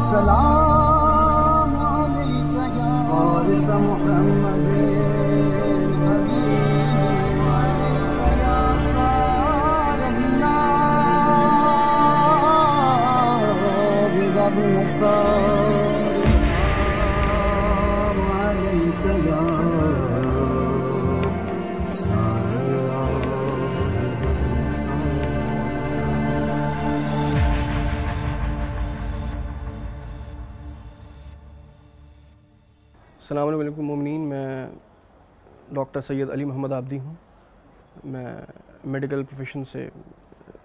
السلام علیکہ یا وارث محمد حبیب علیکہ یا صالح اللہ باب نصار السلام علیکہ یا السلام علیکم مومنین، میں ڈاکٹر سید علی محمد عابدی ہوں۔ میں میڈیکل پروفیشن سے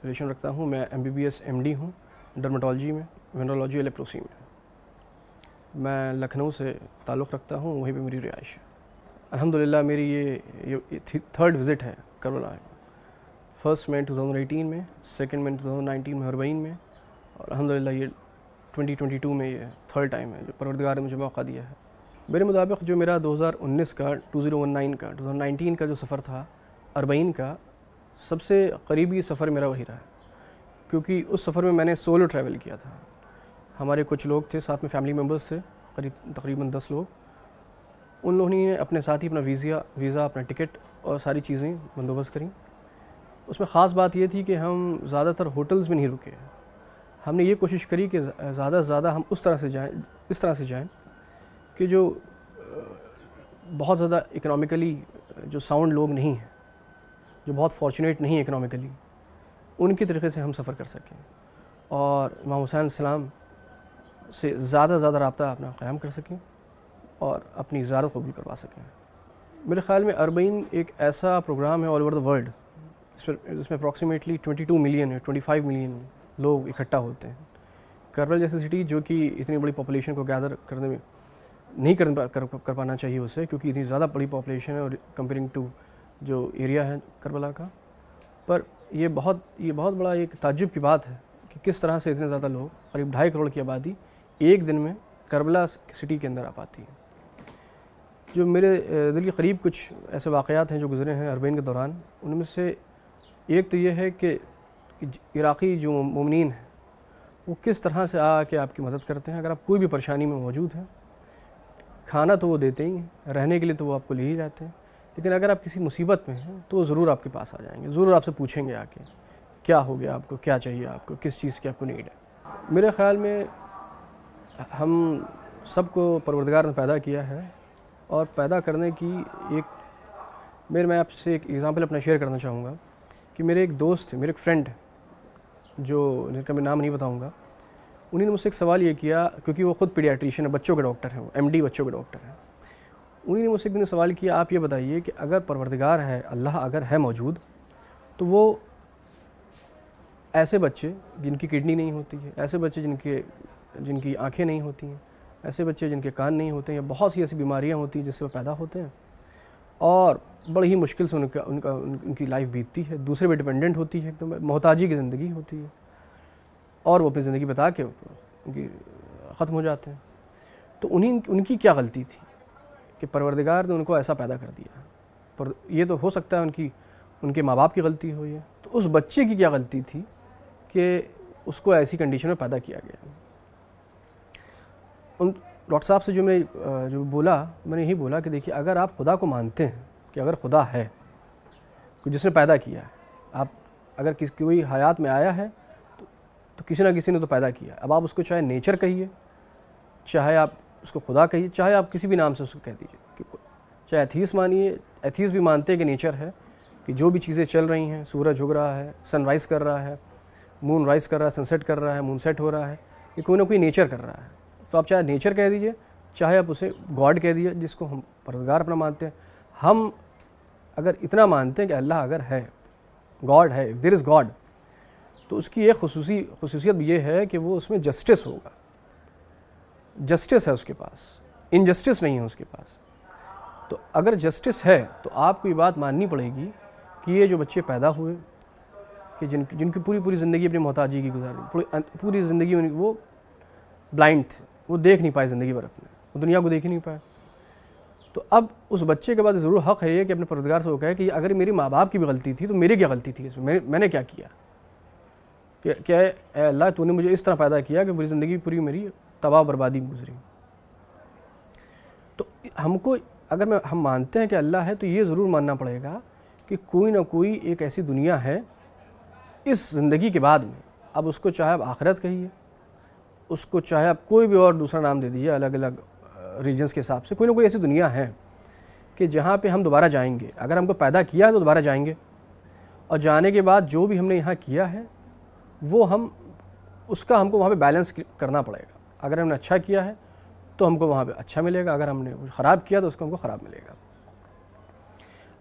ریلیشن رکھتا ہوں۔ میں MBBS MD ہوں ڈرمٹالوجی میں، وینرولوجی اور لیپروسی میں۔ میں لکھنؤ سے تعلق رکھتا ہوں، وہیں پہ میری رہائش ہے۔ الحمدللہ میری یہ 3rd وزٹ ہے کربلا۔ فرسٹ میں 2018 میں، سیکنڈ میں 2019 میں اربعین میں، اور الحمدللہ یہ 2022 میں یہ 3rd ٹائم ہے جو پروردگار نے مجھے موقع دیا ہے۔ میرے مطابق جو میرا 2019 کا 2019 کا جو سفر تھا اربعین کا، سب سے قریبی سفر میرا وہی رہا، کیونکہ اس سفر میں میں نے سولو ٹریول کیا تھا۔ ہمارے کچھ لوگ تھے ساتھ میں، فیملی ممبرس تھے تقریباً 10 لوگ۔ ان لوگوں نے اپنے ساتھ ہی اپنا ویزا اپنا ٹکٹ اور ساری چیزیں بندوبست کریں۔ اس میں خاص بات یہ تھی کہ ہم زیادہ تر ہوٹلز میں نہیں رکے۔ ہم نے یہ کوشش کری کہ زیادہ سے زیادہ ہم اس طرح سے جائیں کہ جو بہت زیادہ اکنامکلی جو ساؤنڈ لوگ نہیں ہیں، جو بہت فارچونیٹ نہیں ہیں اکنامکلی، ان کی طریقے سے ہم سفر کر سکیں اور امام حسین السلام سے زیادہ رابطہ اپنا قائم کر سکیں اور اپنی زیارت قبول کروا سکیں۔ میرے خیال میں اربعین ایک ایسا پروگرام ہے آل اوور دا ورلڈ جس میں اپروکسیمیٹلی 22 ملین یا 25 ملین لوگ اکٹھا ہوتے ہیں۔ کربلا جیسی سٹی جو کہ اتنی بڑی پاپولیشن کو گیدر کرنے میں نہیں کر پانا چاہیے اسے، کیونکہ اتنی زیادہ بڑی پاپولیشن ہے اور کمپیئرنگ ٹو جو ایریا ہے کربلا کا، پر یہ بہت بڑا ایک تعجب کی بات ہے کہ کس طرح سے اتنے زیادہ لوگ، قریب 2.5 کروڑ کی آبادی ایک دن میں کربلا سٹی کے اندر آ پاتی ہے۔ جو میرے دل کے قریب کچھ ایسے واقعات ہیں جو گزرے ہیں اربعین کے دوران، ان میں سے ایک تو یہ ہے کہ عراقی جو مومنین ہیں وہ کس طرح سے آ کے آپ کی مدد کرتے ہیں۔ اگر آپ کوئی بھی پریشانی میں موجود ہیں، کھانا تو وہ دیتے ہی ہیں، رہنے کے لیے تو وہ آپ کو لے ہی جاتے ہیں، لیکن اگر آپ کسی مصیبت میں ہیں تو وہ ضرور آپ کے پاس آ جائیں گے، ضرور آپ سے پوچھیں گے آ کے کیا ہو گیا آپ کو، کیا چاہیے آپ کو، کس چیز کی آپ کو نیڈ ہے۔ میرے خیال میں ہم سب کو پروردگار نے پیدا کیا ہے، اور پیدا کرنے کی میں آپ سے ایک ایگزامپل اپنا شیئر کرنا چاہوں گا کہ میرے ایک دوست تھے، میرے ایک فرینڈ جن کا میں نام نہیں بتاؤں گا، انہیں نے مجھ سے ایک سوال یہ کیا، کیونکہ وہ خود پیڈیاٹریشین ہے، بچوں کے ڈاکٹر ہیں، وہ MD بچوں کے ڈاکٹر ہیں۔ انہیں نے مجھ سے ایک دن سوال کیا، آپ یہ بتائیے کہ اگر پروردگار ہے، اللہ اگر ہے موجود، تو وہ ایسے بچے جن کی کڈنی نہیں ہوتی ہے، ایسے بچے جن کی آنکھیں نہیں ہوتی ہیں، ایسے بچے جن کے کان نہیں ہوتے ہیں، بہت سی ایسی بیماریاں ہوتی ہیں جس سے وہ پیدا ہوتے ہیں اور بڑی ہی مشکل سے ان کی لائف بیتتی ہے، دوسرے پہ ڈپینڈنٹ ہوتی ہے، ایک دم محتاجی کی زندگی ہوتی ہے، اور وہ اپنی زندگی بتا کے ان کی ختم ہو جاتے ہیں۔ تو ان کی کیا غلطی تھی کہ پروردگار نے ان کو ایسا پیدا کر دیا؟ پر یہ تو ہو سکتا ہے ان کے ماں باپ کی غلطی ہوئی ہے، تو اس بچے کی کیا غلطی تھی کہ اس کو ایسی کنڈیشن میں پیدا کیا گیا؟ ان ڈاکٹر صاحب سے جو میں نے یہی بولا کہ دیکھیے، اگر آپ خدا کو مانتے ہیں کہ اگر خدا ہے جس نے پیدا کیا ہے، آپ اگر کوئی حیات میں آیا ہے تو کسی نہ کسی نے تو پیدا کیا۔ اب آپ اس کو چاہے نیچر کہیے، چاہے آپ اس کو خدا کہیے، چاہے آپ کسی بھی نام سے اس کو کہہ دیجیے، چاہے ایتھیس مانیے، ایتھیس بھی مانتے ہیں کہ نیچر ہے، کہ جو بھی چیزیں چل رہی ہیں، سورج اگ رہا ہے، سن رائز کر رہا ہے، مون رائز کر رہا ہے، سن سیٹ کر رہا ہے، مون سیٹ ہو رہا ہے، یہ کوئی نہ کوئی نیچر کر رہا ہے۔ تو آپ چاہے نیچر کہہ دیجیے، چاہے آپ اسے گاڈ کہہ دیجیے، جس کو ہم پروردگار اپنا مانتے ہیں۔ ہم اگر اتنا مانتے ہیں کہ اللہ اگر ہے، گاڈ ہے، دیر از گاڈ، تو اس کی ایک خصوصیت یہ ہے کہ وہ اس میں جسٹس ہوگا، جسٹس ہے اس کے پاس، انجسٹس نہیں ہے اس کے پاس۔ تو اگر جسٹس ہے تو آپ کو یہ بات ماننی پڑے گی کہ یہ جو بچے پیدا ہوئے، کہ جن کی پوری زندگی اپنی محتاجی کی گزاری، پوری زندگی وہ بلائنڈ تھے، وہ دیکھ نہیں پائے زندگی بھر، وہ دنیا کو دیکھ ہی نہیں پائے، تو اب اس بچے کے بعد ضرور حق ہے یہ کہ اپنے پروردگار سے وہ کہے کہ اگر میری ماں باپ کی بھی غلطی تھی تو میری کیا غلطی تھی اس میں نے کیا کیا، کہ اے اللہ تو نے مجھے اس طرح پیدا کیا کہ میری زندگی پوری میری تباہ و بربادی میں گزری. تو ہم کو اگر ہم مانتے ہیں کہ اللہ ہے تو یہ ضرور ماننا پڑے گا کہ کوئی نہ کوئی ایک ایسی دنیا ہے اس زندگی کے بعد میں. اب اس کو چاہے آپ آخرت کہیے, اس کو چاہے آپ کوئی بھی اور دوسرا نام دے دیجیے الگ الگ ریلیجنس کے حساب سے, کوئی نہ کوئی ایسی دنیا ہے کہ جہاں پہ ہم دوبارہ جائیں گے. اگر ہم کو پیدا کیا ہے تو دوبارہ جائیں گے, اور جانے کے بعد جو بھی ہم نے یہاں کیا ہے وہ اس کا ہم کو وہاں پہ بیلنس کرنا پڑے گا. اگر ہم نے اچھا کیا ہے تو ہم کو وہاں پہ اچھا ملے گا, اگر ہم نے کچھ خراب کیا تو اس کو ہم کو خراب ملے گا.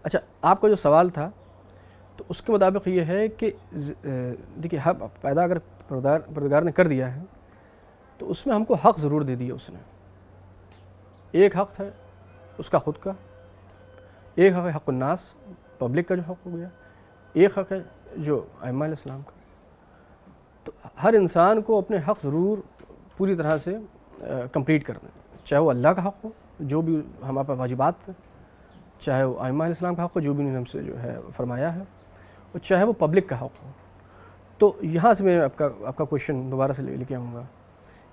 اچھا, آپ کا جو سوال تھا تو اس کے مطابق یہ ہے کہ دیکھیے پیدا اگر پروردگار نے کر دیا ہے تو اس میں ہم کو حق ضرور دے دیا اس نے. ایک حق ہے اس کا خود کا, ایک حق ہے حق الناس, پبلک کا جو حق ہو گیا, ایک حق ہے جو ائمہ علیہ السلام کا. تو ہر انسان کو اپنے حق ضرور پوری طرح سے کمپلیٹ کرنا ہے, چاہے وہ اللہ کا حق ہو جو بھی ہمارے پاس واجبات ہیں, چاہے وہ ائمہ علیہ السلام کا حق ہو جو بھی انہوں نے ہم سے جو ہے فرمایا ہے, اور چاہے وہ پبلک کا حق ہو. تو یہاں سے میں آپ کا کویشچن دوبارہ سے لے کے آؤں گا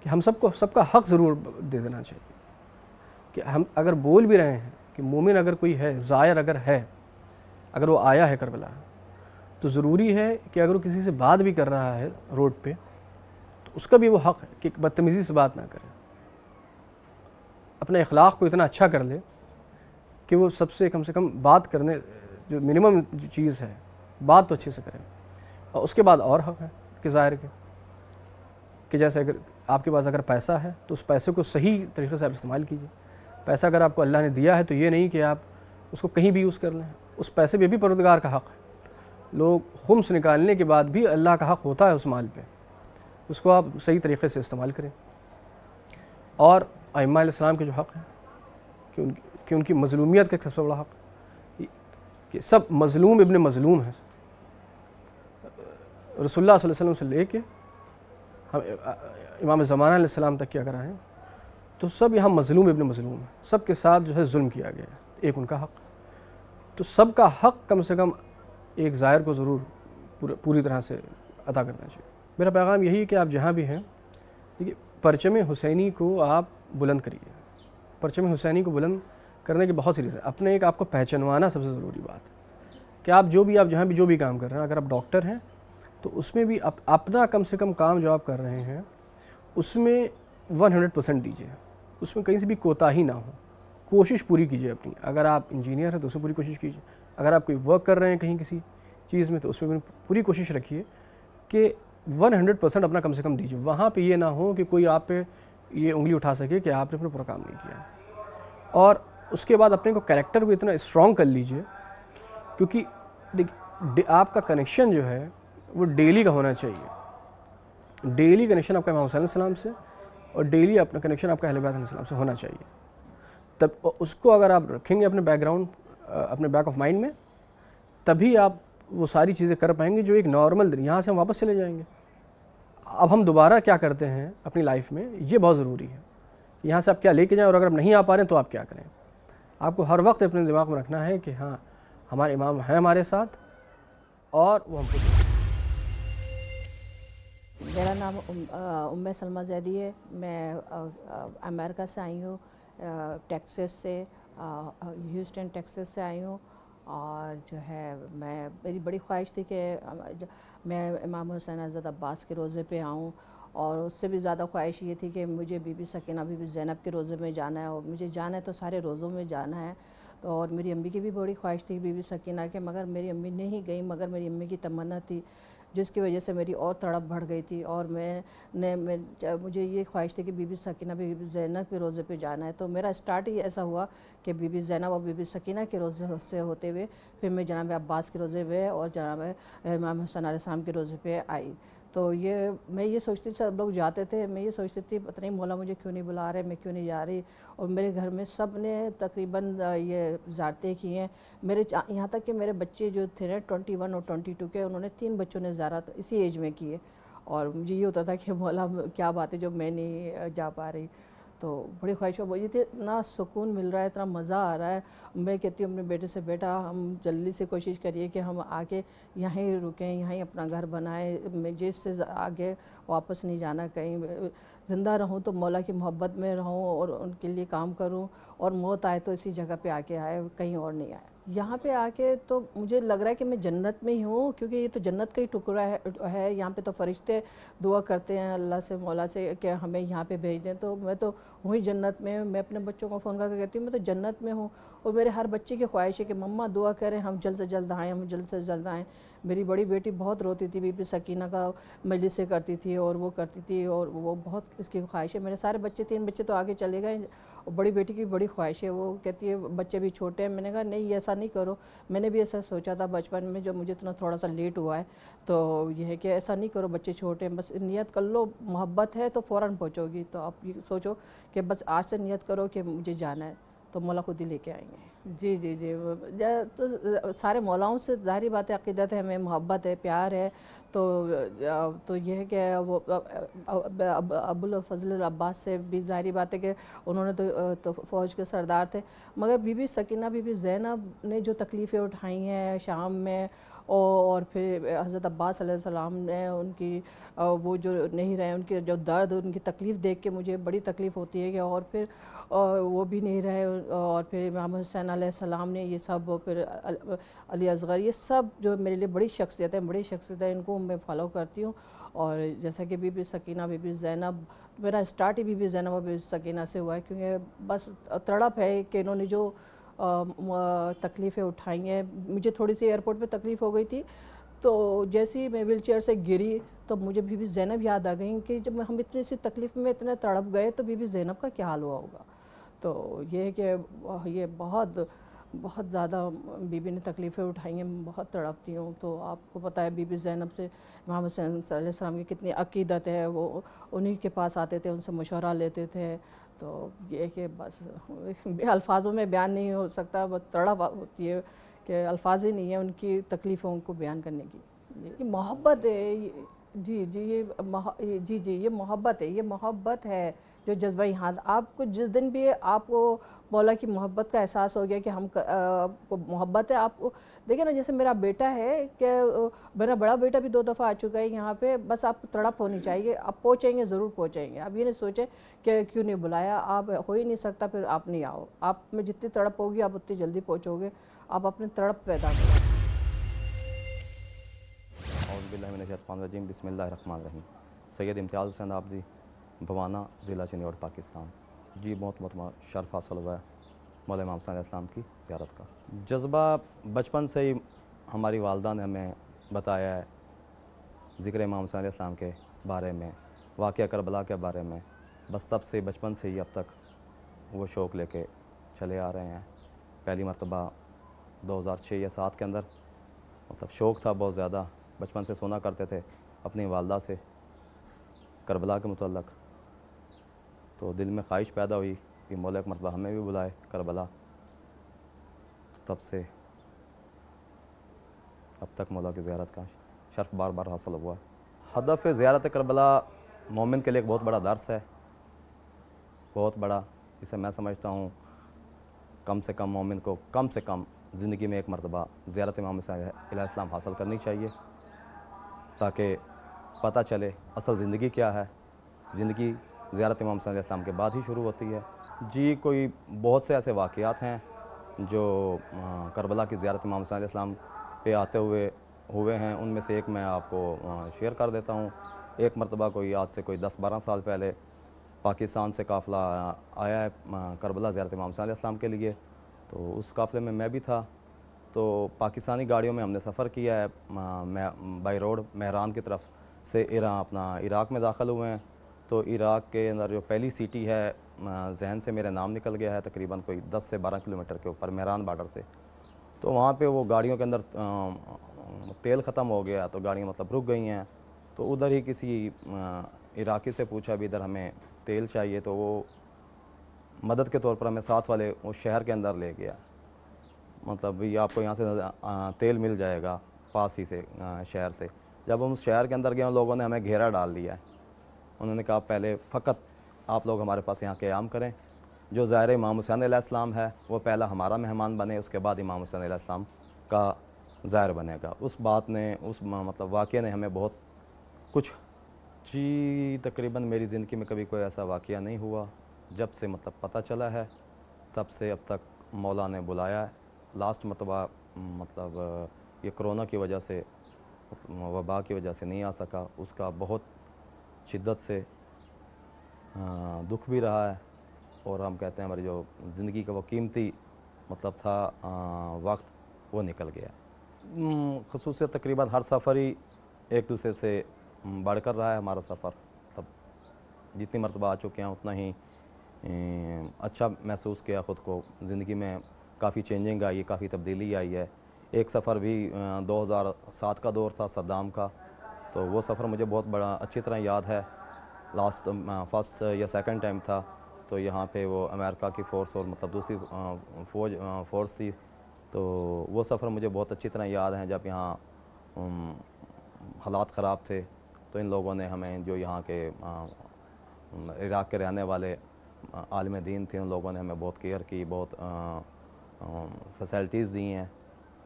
کہ ہم سب کا حق ضرور دے دینا چاہیے. کہ ہم اگر بول بھی رہے ہیں کہ مومن اگر کوئی ہے, زائر اگر ہے, اگر وہ آیا ہے کربلا, تو ضروری ہے کہ اگر وہ کسی سے بات بھی کر رہا ہے روڈ پہ تو اس کا بھی وہ حق ہے کہ بدتمیزی سے بات نہ کرے, اپنے اخلاق کو اتنا اچھا کر لے کہ وہ سب سے کم بات کرنے جو منیمم چیز ہے بات تو اچھے سے کرے. اور اس کے بعد اور حق ہے کہ ظاہر کے کہ جیسے اگر آپ کے پاس اگر پیسہ ہے تو اس پیسے کو صحیح طریقے سے آپ استعمال کیجیے. پیسہ اگر آپ کو اللہ نے دیا ہے تو یہ نہیں کہ آپ اس کو کہیں بھی یوز کر لیں, اس پیسے پہ بھی پروردگار کا حق ہے. لوگ خمس نکالنے کے بعد بھی اللہ کا حق ہوتا ہے اس مال پہ, اس کو آپ صحیح طریقے سے استعمال کریں. اور ائمہ علیہ السلام کے جو حق ہیں کہ ان کی مظلومیت کا ایک سب سے بڑا حق ہے کہ سب مظلوم ابن مظلوم ہیں. رسول اللہ صلی اللہ علیہ وسلم سے لے کے ہم امام زمانہ علیہ السلام تک کیا کرائیں تو سب یہاں مظلوم ابن مظلوم ہیں, سب کے ساتھ جو ہے ظلم کیا گیا ہے, ایک ان کا حق. تو سب کا حق کم سے کم ایک زائر کو ضرور پوری طرح سے ادا کرنا چاہیے. میرا پیغام یہی ہے کہ آپ جہاں بھی ہیں دیکھیے پرچم حسینی کو آپ بلند کریے. پرچم حسینی کو بلند کرنے کی بہت سی ریزن, اپنے ایک آپ کو پہچانوانا سب سے ضروری بات ہے کہ آپ جہاں بھی جو بھی کام کر رہے ہیں, اگر آپ ڈاکٹر ہیں تو اس میں بھی اپنا کم سے کم کام جو آپ کر رہے ہیں اس میں 100% دیجیے, اس میں کہیں سے بھی کوتاہی نہ ہو, کوشش پوری کیجیے اپنی. اگر آپ انجینئر ہیں تو اس میں پوری کوشش کیجیے, اگر آپ کوئی ورک کر رہے ہیں کہیں کسی چیز میں تو اس میں پوری کوشش رکھیے کہ 100% اپنا کم سے کم دیجیے. وہاں پہ یہ نہ ہو کہ کوئی آپ پہ یہ انگلی اٹھا سکے کہ آپ نے اپنا پورا کام نہیں کیا. اور اس کے بعد اپنے کو کریکٹر کو اتنا اسٹرانگ کر لیجیے کیونکہ دیکھیے آپ کا کنیکشن جو ہے وہ ڈیلی کا ہونا چاہیے. ڈیلی کنیکشن آپ کا امام حسین علیہ السلام سے اور ڈیلی اپنا کنیکشن آپ کا اہل بیت علیہ السلام سے ہونا چاہیے. تب اس کو اگر آپ رکھیں گے اپنے بیک گراؤنڈ اپنے بیک آف مائنڈ میں تبھی آپ وہ ساری چیزیں کر پائیں گے جو ایک نارمل دن. یہاں سے ہم واپس چلے جائیں گے, اب ہم دوبارہ کیا کرتے ہیں اپنی لائف میں یہ بہت ضروری ہے. یہاں سے آپ کیا لے کے جائیں اور اگر آپ نہیں آ پا رہے ہیں تو آپ کیا کریں. آپ کو ہر وقت اپنے دماغ میں رکھنا ہے کہ ہاں ہمارے امام ہیں ہمارے ساتھ اور وہ ہم کو. میرا نام ام سلمہ زیدی ہے. میں امریکہ سے آئی ہوں, ٹیکسس سے, ہیوسٹن ٹیکسس سے آئی ہوں. اور جو ہے میری بڑی خواہش تھی کہ میں امام حسین حضرت عباس کے روزے پہ آؤں, اور اس سے بھی زیادہ خواہش یہ تھی کہ مجھے بی بی سکینہ بی بی زینب کے روزے میں جانا ہے, اور مجھے جانا ہے تو سارے روزوں میں جانا ہے. اور میری امی کی بھی بڑی خواہش تھی بی بی سکینہ کے, مگر میری امی نہیں گئی, مگر میری امی کی تمنا تھی جس کی وجہ سے میری اور تڑپ بڑھ گئی تھی. اور مجھے یہ خواہش تھی کہ بی بی سکینہ بی بی زینب کے روزے پہ جانا ہے. تو میرا اسٹارٹ ہی ایسا ہوا کہ بی بی زینب اور بی بی سکینہ کے روزے سے ہوتے ہوئے پھر میں جناب عباس کے روزے پہ اور جناب امام حسین علیہ السلام کے روزے پہ آئی. تو میں یہ سوچتی تھی, سب لوگ جاتے تھے, میں یہ سوچتی تھی پتہ نہیں مولا مجھے کیوں نہیں بلا رہے, میں کیوں نہیں جا رہی. اور میرے گھر میں سب نے تقریباً یہ زیارتیں کی ہیں. یہاں تک کہ میرے بچے جو تھے نا 21 اور 22 کے, انہوں نے 3 بچوں نے زیارت اسی ایج میں کی ہے. اور مجھے یہ ہوتا تھا کہ مولا کیا بات ہے جو میں نہیں جا پا رہی. تو بڑی خواہش ہو مجھے تھی, اتنا سکون مل رہا ہے, اتنا مزہ آ رہا ہے. میں کہتی ہوں اپنے بیٹے سے, بیٹا ہم جلدی سے کوشش کریے کہ ہم آگے یہیں رکیں, یہیں اپنا گھر بنائیں, مجھے اس سے آگے واپس نہیں جانا کہیں. زندہ رہوں تو مولا کی محبت میں رہوں اور ان کے لیے کام کروں، اور موت آئے تو اسی جگہ پہ آ کے آئے، کہیں اور نہیں آئے۔ یہاں پہ آ کے تو مجھے لگ رہا ہے کہ میں جنت میں ہی ہوں، کیونکہ یہ تو جنت کا ہی ٹکڑا ہے۔ یہاں پہ تو فرشتے دعا کرتے ہیں اللہ سے، مولا سے، کہ ہمیں یہاں پہ بھیج دیں، تو میں تو وہیں جنت میں ہوں۔ میں اپنے بچوں کو فون کر کے کہتی ہوں میں تو جنت میں ہوں، اور میرے ہر بچے کی خواہش ہے کہ مما دعا کریں ہم جلد سے جلد آئیں، ہم جلد سے جلد آئیں۔ میری بڑی بیٹی بہت روتی تھی، بی بی سکینہ کا مجلس سے کرتی تھی اور وہ کرتی تھی، اور وہ بہت اس کی خواہش ہے۔ میرے سارے بچے 3 بچے تو آگے چلے گئے، اور بڑی بیٹی کی بڑی خواہش ہے، وہ کہتی ہے بچے بھی چھوٹے ہیں۔ میں نے کہا نہیں ایسا نہیں کرو، میں نے بھی ایسا سوچا تھا بچپن میں، جو مجھے اتنا تھوڑا سا لیٹ ہوا ہے، تو یہ ہے کہ ایسا نہیں کرو، بچے چھوٹے ہیں، بس نیت کر لو، محبت ہے تو فوراً پہنچو گی۔ تو آپ یہ سوچو کہ بس آج سے نیت کرو کہ مجھے جانا ہے، تو مولا خود ہی لے کے آئیں گے۔ جی تو سارے مولاؤں سے ظاہری بات ہے، عقیدت ہے، ہمیں محبت ہے، پیار ہے، تو یہ ہے کہ وہ ابو الفضل العباس سے بھی ظاہری بات ہے کہ انہوں نے تو فوج کے سردار تھے، مگر بی بی سکینہ، بی بی زینب نے جو تکلیفیں اٹھائی ہیں شام میں، اور پھر حضرت عباس علیہ السلام نے ان کی وہ جو نہیں رہے، ان کے جو درد، ان کی تکلیف دیکھ کے مجھے بڑی تکلیف ہوتی ہے کہ اور پھر وہ بھی نہیں رہے، اور پھر امام حسین علیہ السلام نے، یہ سب، پھر علی اصغر، یہ سب جو میرے لیے بڑی شخصیت ہے، ان کو میں فالو کرتی ہوں۔ اور جیسا کہ بی بی سکینہ، بی بی زینب، میرا اسٹارٹ ہی بی بی زینب اور بی بی سکینہ سے ہوا ہے، کیونکہ بس تڑپ ہے کہ انہوں نے جو تکلیفیں اٹھائی ہیں۔ مجھے تھوڑی سی ایئرپورٹ پہ تکلیف ہو گئی تھی، تو جیسے ہی میں ویل چیئر سے گری تو مجھے بی بی زینب یاد آ گئیں کہ جب ہم اتنی سی تکلیف میں اتنے تڑپ گئے تو بی بی زینب کا کیا حال ہوا ہوگا۔ تو یہ ہے کہ یہ بہت زیادہ بی بی نے تکلیفیں اٹھائی ہیں، بہت تڑپتی ہوں۔ تو آپ کو پتہ ہے بی بی زینب سے امام حسین علیہ السلام کی کتنی عقیدت ہے، وہ انہی کے پاس آتے تھے، ان سے مشورہ لیتے تھے۔ تو یہ کہ بس الفاظوں میں بیان نہیں ہو سکتا، بس تڑپ ہوتی ہے کہ الفاظ ہی نہیں ہیں ان کی تکلیفوں کو بیان کرنے کی۔ یہ محبت ہے، یہ محبت ہے جو جذبہ یہاں آپ کو جس دن بھی آپ کو مولا کی محبت کا احساس ہو گیا کہ ہم کو محبت ہے، آپ کو دیکھیں نا، جیسے میرا بیٹا ہے کہ میرا بڑا بیٹا بھی 2 دفعہ آ چکا ہے یہاں پہ، بس آپ کو تڑپ ہونی چاہیے، آپ پہنچیں گے، ضرور پہنچیں گے۔ آپ یہ نہیں سوچیں کہ کیوں نہیں بلایا، آپ ہو ہی نہیں سکتا پھر آپ نہیں آؤ، آپ میں جتنی تڑپ ہوگی آپ اتنی جلدی پہنچو گے، آپ اپنی تڑپ پیدا کریں۔ اعوذ باللہ من الشیطان الرجیم، بسم اللہ الرحمن الرحیم۔ سید امتیاز حسین آبدی، بوانا، ضلع چنیوٹ، پاکستان۔ جی بہت شرف حاصل ہوا ہے مولا امام حسین علیہ السلام کی زیارت کا۔ جذبہ بچپن سے ہی ہماری والدہ نے ہمیں بتایا ہے، ذکر امام حسین علیہ السلام کے بارے میں، واقعہ کربلا کے بارے میں، بس تب سے بچپن سے ہی اب تک وہ شوق لے کے چلے آ رہے ہیں۔ پہلی مرتبہ 2006 یا 2007 کے اندر مطلب شوق تھا بہت زیادہ، بچپن سے سنا کرتے تھے اپنی والدہ سے کربلا کے متعلق، تو دل میں خواہش پیدا ہوئی کہ مولا ایک مرتبہ ہمیں بھی بلائے کربلا، تو تب سے اب تک مولا کی زیارت کا شرف بار بار حاصل ہوا ہے۔ ہدف زیارت کربلا مومن کے لیے ایک بہت بڑا درس ہے، بہت بڑا، جسے میں سمجھتا ہوں کم سے کم مومن کو کم سے کم زندگی میں ایک مرتبہ زیارت امام حسین علیہ السلام حاصل کرنی چاہیے، تاکہ پتہ چلے اصل زندگی کیا ہے۔ زندگی زیارت امام حسین علیہ السلام کے بعد ہی شروع ہوتی ہے۔ جی کوئی بہت سے ایسے واقعات ہیں جو کربلا کی زیارت امام حسین علیہ السلام پہ آتے ہوئے ہیں، ان میں سے ایک میں آپ کو شیئر کر دیتا ہوں۔ ایک مرتبہ کوئی آج سے کوئی 10-12 سال پہلے پاکستان سے قافلہ آیا ہے کربلا زیارت امام حسین علیہ السلام کے لیے، تو اس قافلے میں میں بھی تھا۔ تو پاکستانی گاڑیوں میں ہم نے سفر کیا ہے، بائی روڈ مہران کی طرف سے اپنا عراق میں داخل ہوئے ہیں۔ تو عراق کے اندر جو پہلی سٹی ہے، ذہن سے میرے نام نکل گیا ہے، تقریباً کوئی 10 سے 12 کلومیٹر کے اوپر مہران بارڈر سے۔ تو وہاں پہ وہ گاڑیوں کے اندر تیل ختم ہو گیا، تو گاڑیاں مطلب رک گئی ہیں۔ تو ادھر ہی کسی عراقی سے پوچھا بھی ادھر ہمیں تیل چاہیے، تو وہ مدد کے طور پر ہمیں ساتھ والے وہ شہر کے اندر لے گیا، مطلب بھی آپ کو یہاں سے تیل مل جائے گا پاس ہی سے شہر سے۔ جب ہم اس شہر کے اندر گئے، ان لوگوں نے ہمیں گھیرا ڈال دیا ہے۔ انہوں نے کہا پہلے فقط آپ لوگ ہمارے پاس یہاں قیام کریں، جو ظاہر امام حسین علیہ السلام ہے وہ پہلا ہمارا مہمان بنے، اس کے بعد امام حسین علیہ السلام کا ظاہر بنے گا۔ اس بات نے، اس مطلب واقعے نے ہمیں بہت کچھ جی تقریباً میری زندگی میں کبھی کوئی ایسا واقعہ نہیں ہوا. جب سے مطلب پتہ چلا ہے تب سے اب تک مولا نے بلایا ہے. لاسٹ مرتبہ مطلب یہ کرونا کی وجہ سے وبا کی وجہ سے نہیں آ سکا. اس کا بہت شدت سے دکھ بھی رہا ہے اور ہم کہتے ہیں ہماری جو زندگی کا وہ قیمتی مطلب تھا وقت وہ نکل گیا. خصوصیت تقریباً ہر سفر ہی ایک دوسرے سے بڑھ کر رہا ہے ہمارا سفر. مطلب جتنی مرتبہ آ چکے ہیں اتنا ہی اچھا محسوس کیا خود کو. زندگی میں کافی چینجنگ آئی ہے, کافی تبدیلی آئی ہے. ایک سفر بھی 2007 کا دور تھا صدام کا, تو وہ سفر مجھے بہت بڑا اچھی طرح یاد ہے. لاسٹ فرسٹ یا سیکنڈ ٹائم تھا, تو یہاں پہ وہ امریکہ کی فورس اور مطلب دوسری فورس تھی, تو وہ سفر مجھے بہت اچھی طرح یاد ہیں. جب یہاں حالات خراب تھے تو ان لوگوں نے ہمیں, جو یہاں کے عراق کے رہنے والے عالم دین تھے, ان لوگوں نے ہمیں بہت کیئر کی, بہت فیسلٹیز دی ہیں.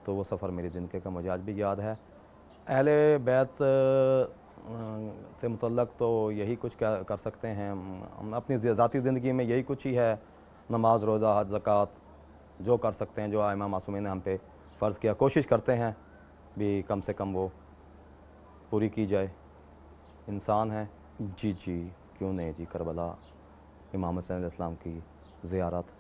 تو وہ سفر میری زندگی کا مجھے آج بھی یاد ہے. اہل بیت سے متعلق تو یہی کچھ کر سکتے ہیں. ہم اپنی ذاتی زندگی میں یہی کچھ ہی ہے, نماز, روزہ, حج, زکوٰۃ جو کر سکتے ہیں, جو ائمہ معصومین نے ہم پہ فرض کیا, کوشش کرتے ہیں بھی کم سے کم وہ پوری کی جائے. انسان ہیں. جی کیوں نہیں جی. کربلا امام حسین علیہ السلام کی زیارت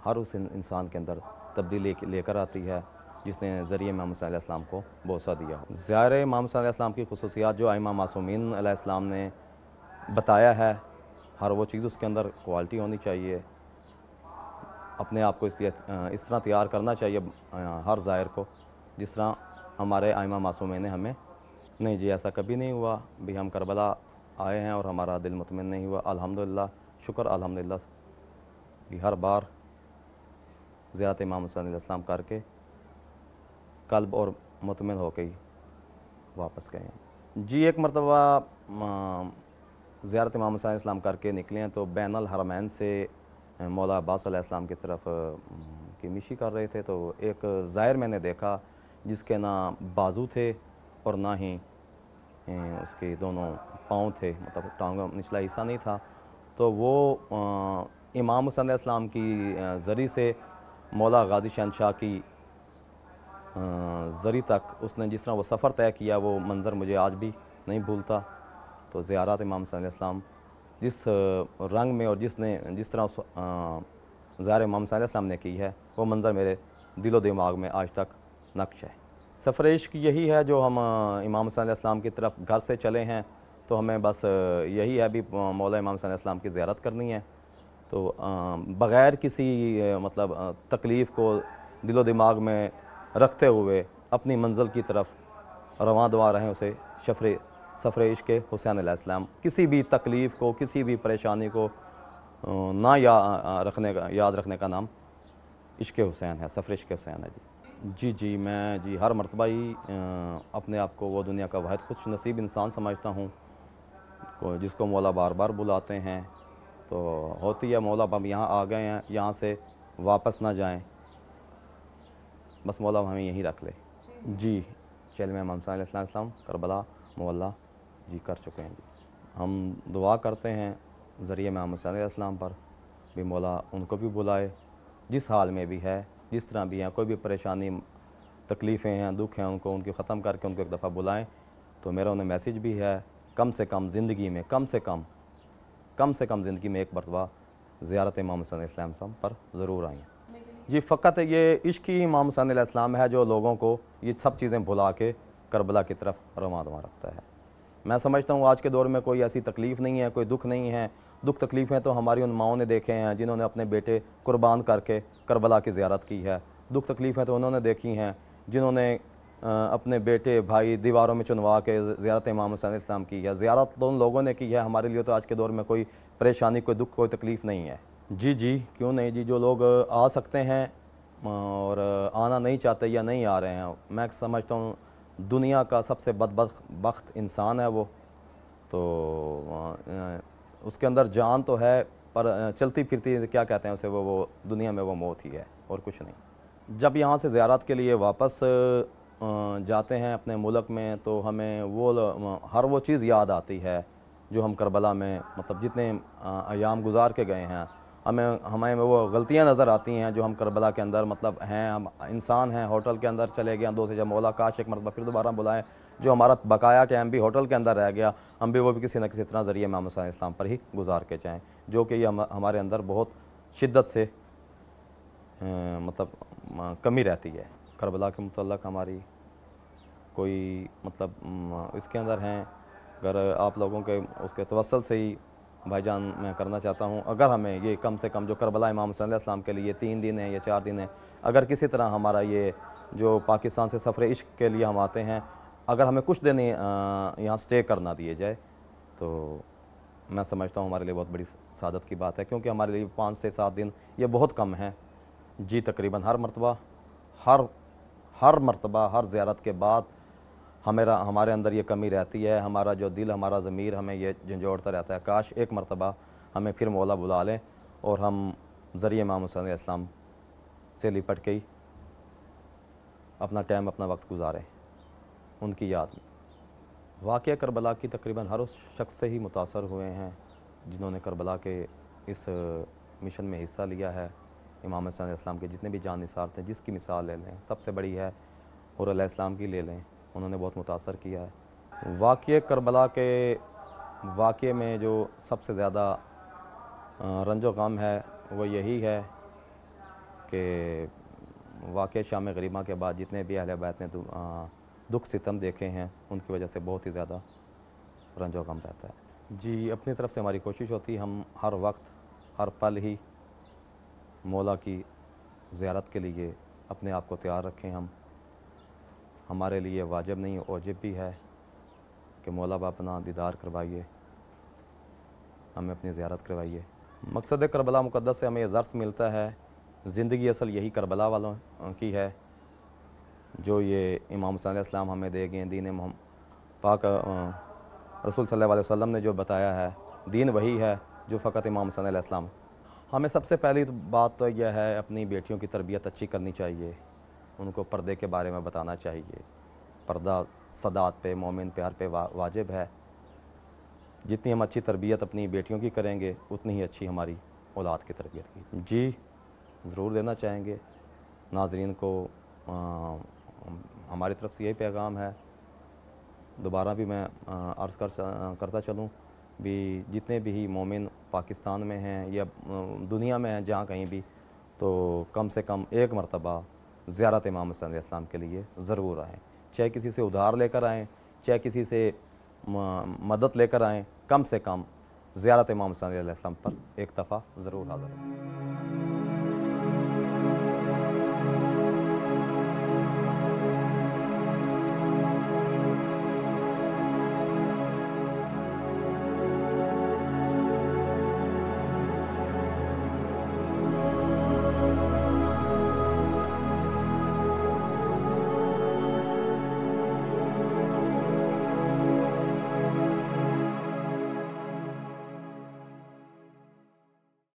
ہر اس انسان کے اندر تبدیلی لے کر آتی ہے جس نے ذریعے امام حسین علیہ السلام کو بوسہ دیا. زیارہ امام حسین علیہ السلام کی خصوصیات جو ائمہ معصومین علیہ السلام نے بتایا ہے, ہر وہ چیز اس کے اندر کوالٹی ہونی چاہیے. اپنے آپ کو اس طرح تیار کرنا چاہیے ہر زائر کو جس طرح ہمارے ائمہ معصومین نے ہمیں. نہیں جی ایسا کبھی نہیں ہوا بھی ہم کربلا آئے ہیں اور ہمارا دل مطمئن نہیں ہوا. الحمدللہ, شکر الحمدللہ بھی ہر بار زیارت امام حسین علیہ السلام کر کے قلب اور مطمئن ہو کے ہی واپس گئے ہیں. جی ایک مرتبہ زیارت امام حسین علیہ السلام کر کے نکلے ہیں تو بین الحرمین سے مولا عباس علیہ السلام کی طرف کی مشی کر رہے تھے, تو ایک زائر میں نے دیکھا جس کے نہ بازو تھے اور نہ ہی اس کے دونوں پاؤں تھے, مطلب ٹانگوں نچلا حصہ نہیں تھا. تو وہ امام حسین علیہ السلام کی زری سے مولا غازی شہنشاہ کی زری تک اس نے جس طرح وہ سفر طے کیا, وہ منظر مجھے آج بھی نہیں بھولتا. تو زیارت امام حسین علیہ السلام جس رنگ میں اور جس طرح زیارت امام حسین علیہ السلام نے کی ہے, وہ منظر میرے دل و دماغ میں آج تک نقش ہے. سفر عشق یہی ہے جو ہم امام حسین علیہ السلام کی طرف گھر سے چلے ہیں, تو ہمیں بس یہی ہے بھی مولا امام حسین علیہ السلام کی زیارت کرنی ہے. تو بغیر کسی مطلب تکلیف کو دل و دماغ میں رکھتے ہوئے اپنی منزل کی طرف رواں دوا رہیں اسے سفر عشق حسین علیہ السلام. کسی بھی تکلیف کو, کسی بھی پریشانی کو نہ یاد رکھنے کا نام عشق حسین ہے, سفر عشق حسین ہے. جی میں ہر مرتبہ ہی اپنے آپ کو وہ دنیا کا واحد خوش نصیب انسان سمجھتا ہوں جس کو مولا بار بار بلاتے ہیں. تو ہوتی ہے مولا ہم یہاں آ گئے ہیں, یہاں سے واپس نہ جائیں, بس مولا ہمیں یہیں رکھ لے. جی چل میں امام حسین علیہ السلام کربلا مولا جی کر چکے ہیں. ہم دعا کرتے ہیں ذریعے امام حسین علیہ السلام پر بھی مولا ان کو بھی بلائے, جس حال میں بھی ہے, جس طرح بھی ہیں, کوئی بھی پریشانی تکلیفیں ہیں, دکھ ہیں, ان کو ختم کر کے ان کو ایک دفعہ بلائیں. تو میرا انہیں میسیج بھی ہے, کم سے کم زندگی میں کم سے کم زندگی میں ایک مرتبہ زیارت امام حسین علیہ السلام پر ضرور آئیں. یہ فقط یہ عشق ہی امام حسین علیہ السلام ہے جو لوگوں کو یہ سب چیزیں بھلا کے کربلا کی طرف رواں رکھتا ہے. میں سمجھتا ہوں آج کے دور میں کوئی ایسی تکلیف نہیں ہے, کوئی دکھ نہیں ہے. دکھ تکلیفیں تو ہماری ان ماؤں نے دیکھے ہیں جنہوں نے اپنے بیٹے قربان کر کے کربلا کی زیارت کی ہے. دکھ تکلیفیں تو انہوں نے دیکھی ہیں جنہوں نے اپنے بیٹے بھائی دیواروں میں چنوا کے زیارت امام حسین علیہ السلام کی ہے. زیارت تو ان لوگوں نے کی ہے, ہمارے لیے تو آج کے دور میں کوئی پریشانی, کوئی دکھ, کوئی تکلیف نہیں ہے. جی کیوں نہیں جی. جو لوگ آ سکتے ہیں اور آنا نہیں چاہتے یا نہیں آ رہے ہیں, میں سمجھتا ہوں دنیا کا سب سے بدبخت انسان ہے وہ. تو اس کے اندر جان تو ہے پر چلتی پھرتی کیا کہتے ہیں اسے, وہ دنیا میں وہ موت ہی ہے اور کچھ نہیں. جب یہاں سے زیارت کے لیے واپس جاتے ہیں اپنے ملک میں تو ہمیں ہر وہ چیز یاد آتی ہے جو ہم کربلا میں مطلب جتنے ایام گزار کے گئے ہیں، ہمیں وہ غلطیاں نظر آتی ہیں جو ہم کربلا کے اندر مطلب ہیں. ہم انسان ہیں، ہوٹل کے اندر چلے گئے دو سے جب مولا کاش ایک مرتبہ پھر دوبارہ بلائیں. جو ہمارا بقایا ٹائم بھی ہوٹل کے اندر رہ گیا، ہم بھی وہ بھی کسی نہ کسی طرح ذریعے امام حسین علیہ السلام پر ہی گزار کے جائیں، جو کہ یہ ہمارے اندر بہت شدت سے مطلب کمی رہتی ہے. کربلا کے متعلق ہماری کوئی مطلب اس کے اندر ہیں، اگر آپ لوگوں کے اس کے توسل سے ہی بھائی جان میں کرنا چاہتا ہوں، اگر ہمیں یہ کم سے کم جو کربلا امام حسین علیہ السلام کے لیے 3 دن ہیں یا 4 دن ہیں، اگر کسی طرح ہمارا یہ جو پاکستان سے سفر عشق کے لیے ہم آتے ہیں، اگر ہمیں کچھ دن یہاں سٹے کرنا دیے جائے تو میں سمجھتا ہوں ہمارے لیے بہت بڑی سعادت کی بات ہے، کیونکہ ہمارے لیے 5 سے 7 دن یہ بہت کم ہیں. جی تقریباً ہر مرتبہ ہر زیارت کے بعد ہمارے اندر یہ کمی رہتی ہے. ہمارا جو دل، ہمارا ضمیر ہمیں یہ جھنجھوڑتا رہتا ہے، کاش ایک مرتبہ ہمیں پھر مولا بلا لیں اور ہم ذریعے امام حسین علیہ السلام سے لپٹ کے ہی اپنا ٹائم اپنا وقت گزاریں ان کی یاد میں. واقعہ کربلا کی تقریباً ہر اس شخص سے ہی متاثر ہوئے ہیں جنہوں نے کربلا کے اس مشن میں حصہ لیا ہے. امام حسین علیہ السلام کے جتنے بھی جان نثار تھے، جس کی مثال لے لیں، سب سے بڑی ہے اور علیہ السلام کی لے لیں، انہوں نے بہت متاثر کیا ہے. واقعہ کربلا کے واقعے میں جو سب سے زیادہ رنج و غم ہے وہ یہی ہے کہ واقعہ شام غریبہ کے بعد جتنے بھی اہل بیت نے دکھ ستم دیکھے ہیں، ان کی وجہ سے بہت ہی زیادہ رنج و غم رہتا ہے. جی اپنی طرف سے ہماری کوشش ہوتی ہے ہم ہر وقت ہر پل ہی مولا کی زیارت کے لیے اپنے آپ کو تیار رکھیں. ہمارے لیے واجب نہیں اوجب بھی ہے کہ مولا با اپنا دیدار کروائیے، ہمیں اپنی زیارت کروائیے. مقصد کربلا مقدس سے ہمیں یہ درس ملتا ہے، زندگی اصل یہی کربلا والوں کی ہے جو یہ امام حسین علیہ السلام ہمیں دے گئے. دین پاک رسول صلی اللہ علیہ وسلم نے جو بتایا ہے، دین وہی ہے جو فقط امام حسین علیہ السلام. ہمیں سب سے پہلی بات تو یہ ہے اپنی بیٹیوں کی تربیت اچھی کرنی چاہیے، ان کو پردے کے بارے میں بتانا چاہیے. پردہ صداعت پہ، مومن پیار پہ واجب ہے. جتنی ہم اچھی تربیت اپنی بیٹیوں کی کریں گے اتنی ہی اچھی ہماری اولاد کی تربیت کی. جی ضرور دینا چاہیں گے ناظرین کو. ہماری طرف سے یہی پیغام ہے. دوبارہ بھی میں عرض کرتا چلوں بھی جتنے بھی مومن پاکستان میں ہیں یا دنیا میں ہیں جہاں کہیں بھی، تو کم سے کم ایک مرتبہ زیارت امام حسین علیہ السلام کے لیے ضرور آئیں. چاہے کسی سے ادھار لے کر آئیں، چاہے کسی سے مدد لے کر آئیں، کم سے کم زیارت امام حسین علیہ السلام پر ایک دفعہ ضرور حاضر ہوں.